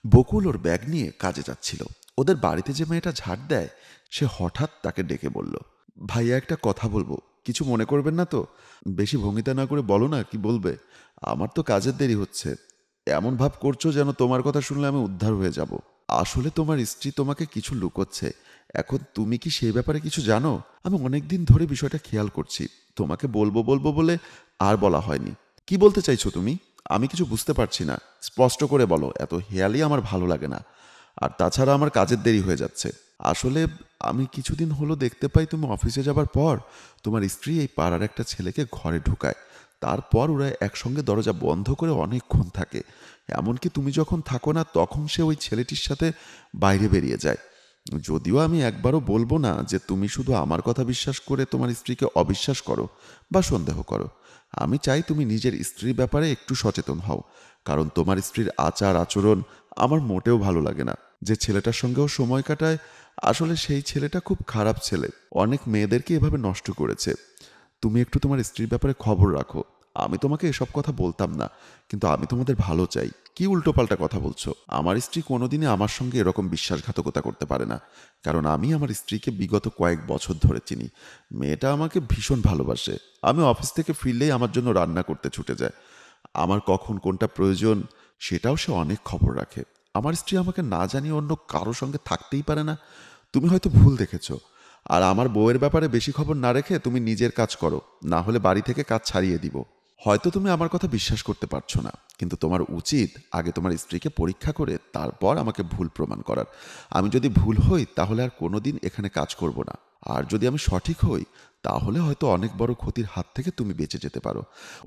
বকুল ওর bag নিয়ে কাজে যাচ্ছিল। ওদের বাড়িতে যে মেয়েটা ঝাড় দেয় সে হঠাৎ তাকে ডেকে বলল, ভাইয়া একটা কথা বলবো, কিছু মনে করবেন না তো? বেশি ভঙ্গিতা না করে বলো না কি বলবে। আমার তো কাজের দেরি হচ্ছে। এমন ভাব করছো যেন তোমার কথা শুনলে আমি উদ্ধার হয়ে যাব। আসলে তোমার স্ত্রী তোমাকে কিছু লুকোচ্ছে। এখন তুমি কি সেই ব্যাপারে কিছু জানো? আমি অনেকদিন ধরে বিষয়টা খেয়াল করছি, তোমাকে বলবো বলবো বলে আর বলা হয়নি। কি বলতে চাইছো তুমি? আমি কিছু বুঝতে পারছি না, স্পষ্ট করে বলো, এত হেয়ালি আমার ভালো লাগে না। আর তাছাড়া আমার কাজের দেরি হয়ে যাচ্ছে। আসলে আমি কিছুদিন হলো দেখতে পাই তুমি অফিসে যাবার পর তোমার স্ত্রী এই পাড়ার একটা ছেলেকে ঘরে ঢুকায়। তারপর ওরা একসঙ্গে দরজা বন্ধ করে অনেকক্ষণ থাকে। এমনকি তুমি যখন থাকো না তখন সে ওই ছেলেটির সাথে বাইরে বেরিয়ে যায়। যদিও আমি একবারও বলবো না যে তুমি শুধু আমার কথা বিশ্বাস করে তোমার স্ত্রীকে অবিশ্বাস করো বা সন্দেহ করো। আমি চাই তুমি নিজের স্ত্রীর ব্যাপারে একটু সচেতন হও, কারণ তোমার স্ত্রীর আচার আচরণ আমার মোটেও ভালো লাগে না। যে ছেলেটার সঙ্গেও সময় কাটায়, আসলে সেই ছেলেটা খুব খারাপ ছেলে, অনেক মেয়েদেরকে এভাবে নষ্ট করেছে। তুমি একটু তোমার স্ত্রীর ব্যাপারে খবর রাখো। আমি তোমাকে এসব কথা বলতাম না, কিন্তু আমি তোমাদের ভালো চাই। কি উল্টোপাল্টা কথা বলছো? আমার স্ত্রী কোনোদিনই আমার সঙ্গে এরকম বিশ্বাসঘাতকতা করতে পারে না, কারণ আমি আমার স্ত্রীকে বিগত কয়েক বছর ধরে চিনি। মেয়েটা আমাকে ভীষণ ভালোবাসে। আমি অফিস থেকে ফিরলেই আমার জন্য রান্না করতে ছুটে যায়। আমার কখন কোনটা প্রয়োজন সেটাও সে অনেক খবর রাখে। আমার স্ত্রী আমাকে না জানিয়ে অন্য কারো সঙ্গে থাকতেই পারে না। তুমি হয়তো ভুল দেখেছো। আর আমার বউয়ের ব্যাপারে বেশি খবর না রেখে তুমি নিজের কাজ করো, না হলে বাড়ি থেকে কাজ ছাড়িয়ে দিব। হয়তো তুমি আমার কথা বিশ্বাস করতে পারছো না, কিন্তু তোমার উচিত আগে তোমার স্ত্রীকে পরীক্ষা করে তারপর আমাকে ভুল প্রমাণ করার। আমি যদি ভুল হই তাহলে আর কোনোদিন এখানে কাজ করব না। আর যদি আমি সঠিক হই তাহলে হয়তো অনেক বড় ক্ষতির হাত থেকে তুমি বেঁচে যেতে পারো।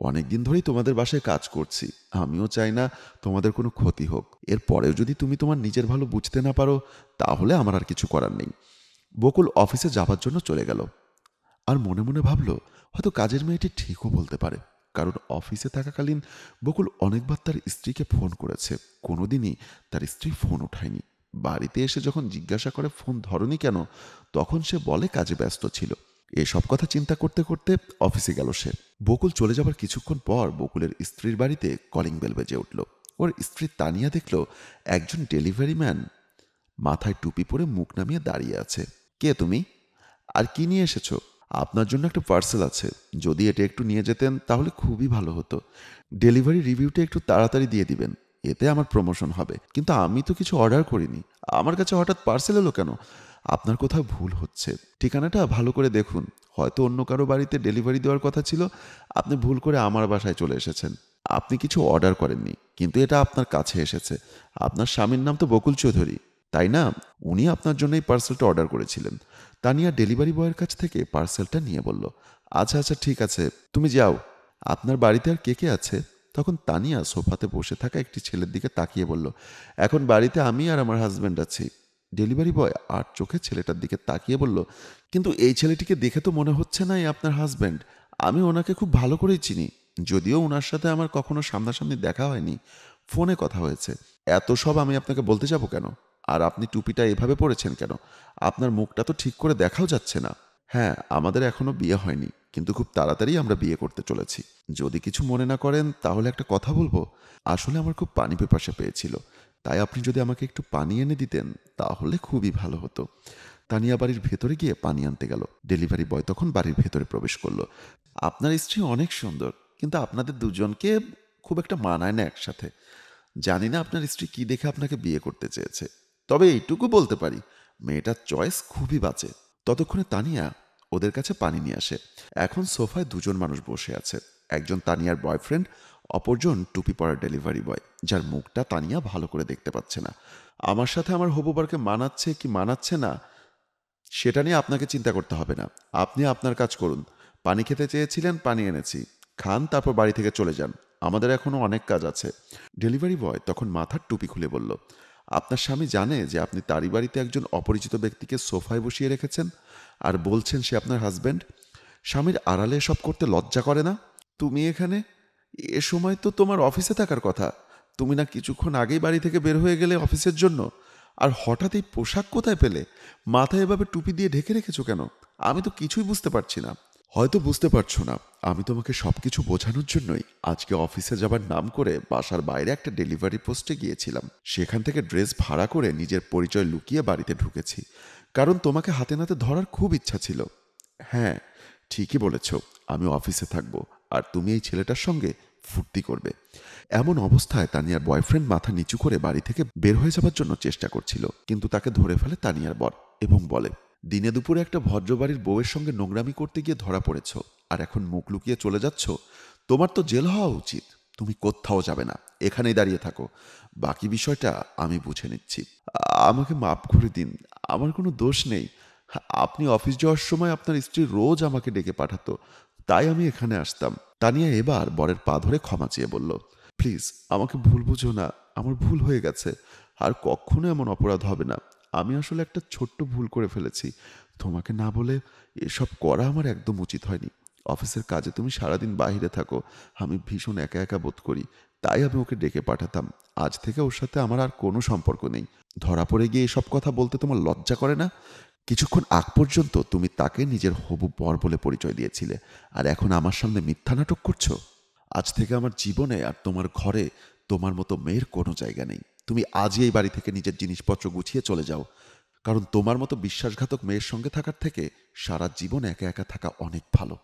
অনেক দিন ধরেই তোমাদের বাসায় কাজ করছি, আমিও চাই না তোমাদের কোনো ক্ষতি হোক। এরপরেও যদি তুমি তোমার নিজের ভালো বুঝতে না পারো তাহলে আমার আর কিছু করার নেই। বকুল অফিসে যাবার জন্য চলে গেল। আর মনে মনে ভাবল, হয়তো কাজের মেয়েটি ঠিকও বলতে পারে। কারণ অফিসে থাকাকালীন বকুল অনেকবার তার স্ত্রীকে ফোন করেছে, কোনোদিনই তার স্ত্রী ফোন ওঠায়নি। বাড়িতে এসে যখন জিজ্ঞাসা করে ফোন ধরনি কেন, তখন সে বলে কাজে ব্যস্ত ছিল। এসব কথা চিন্তা করতে করতে অফিসে গেল সে। বকুল চলে যাবার কিছুক্ষণ পর বকুলের স্ত্রীর বাড়িতে কলিং বেল বেজে উঠল। ওর স্ত্রী তানিয়া দেখল একজন ডেলিভারি ম্যান মাথায় টুপি পরে মুখ নামিয়ে দাঁড়িয়ে আছে। কে তুমি? আর কি নিয়ে এসেছো? আপনার জন্য একটা পার্সেল আছে, যদি এটা একটু নিয়ে যেতেন তাহলে খুবই ভালো হতো। ডেলিভারি রিভিউটা একটু তাড়াতাড়ি দিয়ে দিবেন, এতে আমার প্রমোশন হবে। কিন্তু আমি তো কিছু অর্ডার করিনি, আমার কাছে হঠাৎ পার্সেল এলো কেন? আপনার কোথাও ভুল হচ্ছে, ঠিকানাটা ভালো করে দেখুন। হয়তো অন্য কারো বাড়িতে ডেলিভারি দেওয়ার কথা ছিল, আপনি ভুল করে আমার বাসায় চলে এসেছেন। আপনি কিছু অর্ডার করেননি, কিন্তু এটা আপনার কাছে এসেছে। আপনার স্বামীর নাম তো বকুল চৌধুরী, তাই না? উনি আপনার জন্য এই পার্সেলটা অর্ডার করেছিলেন। তানিয়া ডেলিভারি বয়ের কাছ থেকে পার্সেলটা নিয়ে বলল, আচ্ছা আচ্ছা ঠিক আছে, তুমি যাও। আপনার বাড়িতে আর কে কে আছে? তখন তানিয়া সোফাতে বসে থাকা একটি ছেলের দিকে তাকিয়ে বলল, এখন বাড়িতে আমি আর আমার হাজব্যান্ড আছি। ডেলিভারি বয় আর চোখে ছেলেটার দিকে তাকিয়ে বলল, কিন্তু এই ছেলেটিকে দেখে তো মনে হচ্ছে না এই আপনার হাজব্যান্ড। আমি ওনাকে খুব ভালো করেই চিনি, যদিও ওনার সাথে আমার কখনো সামনাসামনি দেখা হয়নি, ফোনে কথা হয়েছে। এত সব আমি আপনাকে বলতে যাব কেন? আর আপনি টুপিটা এভাবে পরেছেন কেন? আপনার মুখটা তো ঠিক করে দেখাও যাচ্ছে না। হ্যাঁ, আমাদের এখনো বিয়ে হয়নি, কিন্তু খুব তাড়াতাড়ি আমরা বিয়ে করতে চলেছি। যদি কিছু মনে না করেন তাহলে একটা কথা বলবো। আসলে আমার খুব পানি পিপাসা পেয়েছিল, তাই আপনি যদি আমাকে একটু পানি এনে দিতেন তাহলে খুবই ভালো হতো। তানিয়া বাড়ির ভেতরে গিয়ে পানি আনতে গেল। ডেলিভারি বয় তখন বাড়ির ভেতরে প্রবেশ করলো। আপনার স্ত্রী অনেক সুন্দর, কিন্তু আপনাদের দুজনকে খুব একটা মানায় না একসাথে। জানি না আপনার স্ত্রী কি দেখে আপনাকে বিয়ে করতে চেয়েছে, তবে এইটুকু বলতে পারি, মেয়েটার চয়েস খুবই বাজে। ততক্ষণে তানিয়া ওদের কাছে পানি নিয়ে আসে। এখন সোফায় দুজন মানুষ বসে আছে, একজন তানিয়ার বয়ফ্রেন্ড, অপরজন টুপি পরা ডেলিভারি বয়, যার মুখটা তানিয়া ভালো করে দেখতে পাচ্ছে না। আমার সাথে আমার হবুবারকে মানাচ্ছে কি মানাচ্ছে না সেটা নিয়ে আপনাকে চিন্তা করতে হবে না। আপনি আপনার কাজ করুন। পানি খেতে চেয়েছিলেন, পানি এনেছি, খান, তারপর বাড়ি থেকে চলে যান। আমাদের এখনো অনেক কাজ আছে। ডেলিভারি বয় তখন মাথার টুপি খুলে বলল, আপনার স্বামী জানে যে আপনি তারই বাড়িতে একজন অপরিচিত ব্যক্তিকে সোফায় বসিয়ে রেখেছেন আর বলছেন সে আপনার হাজব্যান্ড? স্বামীর আড়ালে এসব করতে লজ্জা করে না? তুমি এখানে এ সময় তো তোমার অফিসে থাকার কথা। তুমি না কিছুক্ষণ আগেই বাড়ি থেকে বের হয়ে গেলে অফিসের জন্য? আর হঠাৎ এই পোশাক কোথায় পেলে? মাথায় এভাবে টুপি দিয়ে ঢেকে রেখেছো কেন? আমি তো কিছুই বুঝতে পারছি না। হয়তো বুঝতে পারছো না, আমি তোমাকে সবকিছু বোঝানোর জন্যই আজকে অফিসে যাবার নাম করে বাসার বাইরে একটা ডেলিভারি পোস্টে গিয়েছিলাম। সেখান থেকে ড্রেস ভাড়া করে নিজের পরিচয় লুকিয়ে বাড়িতে ঢুকেছি, কারণ তোমাকে হাতে নাতে ধরার খুব ইচ্ছা ছিল। হ্যাঁ, ঠিকই বলেছ, আমি অফিসে থাকবো আর তুমি এই ছেলেটার সঙ্গে ফুর্তি করবে। এমন অবস্থায় তানিয়ার বয়ফ্রেন্ড মাথা নিচু করে বাড়ি থেকে বের হয়ে যাবার জন্য চেষ্টা করছিল, কিন্তু তাকে ধরে ফেলে তানিয়ার বর এবং বলে, দিনে দুপুরে একটা ভদ্রবাড়ির বউয়ের সঙ্গে নোংরামি করতে গিয়ে ধরা পড়েছ, আর এখন মুখ লুকিয়ে চলে যাচ্ছ। তোমার তো জেল হওয়া উচিত। তুমি কোথাও যাবে না, এখানেই দাঁড়িয়ে থাকো। বাকি বিষয়টা আমি বুঝে নিচ্ছি। আমাকে মাফ করে দিন, আমার কোনো দোষ নেই। আপনি অফিস যাওয়ার সময় আপনার স্ত্রী রোজ আমাকে ডেকে পাঠাতো, তাই আমি এখানে আসতাম। তানিয়া এবার বরের পা ধরে ক্ষমা চেয়ে বলল, প্লিজ আমাকে ভুল বুঝো না, আমার ভুল হয়ে গেছে, আর কখনো এমন অপরাধ হবে না। আমি আসলে একটা ছোট্ট ভুল করে ফেলেছি। তোমাকে না বলে এসব করা আমার একদম উচিত হয়নি। অফিসের কাজে তুমি সারাদিন বাইরে থাকো, আমি ভীষণ একা একা বোধ করি, তাই আমি ওকে ডেকে পাঠাতাম। আজ থেকে ওর সাথে আমার আর কোনো সম্পর্ক নেই। ধরা পড়ে গিয়ে এসব কথা বলতে তোমার লজ্জা করে না? কিছুক্ষণ আগ পর্যন্ত তুমি তাকে নিজের হবু বর বলে পরিচয় দিয়েছিলে, আর এখন আমার সামনে মিথ্যা নাটক করছো। আজ থেকে আমার জীবনে আর তোমার ঘরে তোমার মতো মেয়ের কোনো জায়গা নেই। তুমি আজই এই বাড়ি থেকে নিজের জিনিসপত্র গুছিয়ে চলে যাও, কারণ তোমার মতো বিশ্বাসঘাতক মেয়ের সঙ্গে থাকার থেকে সারা জীবন একা একা থাকা অনেক ভালো।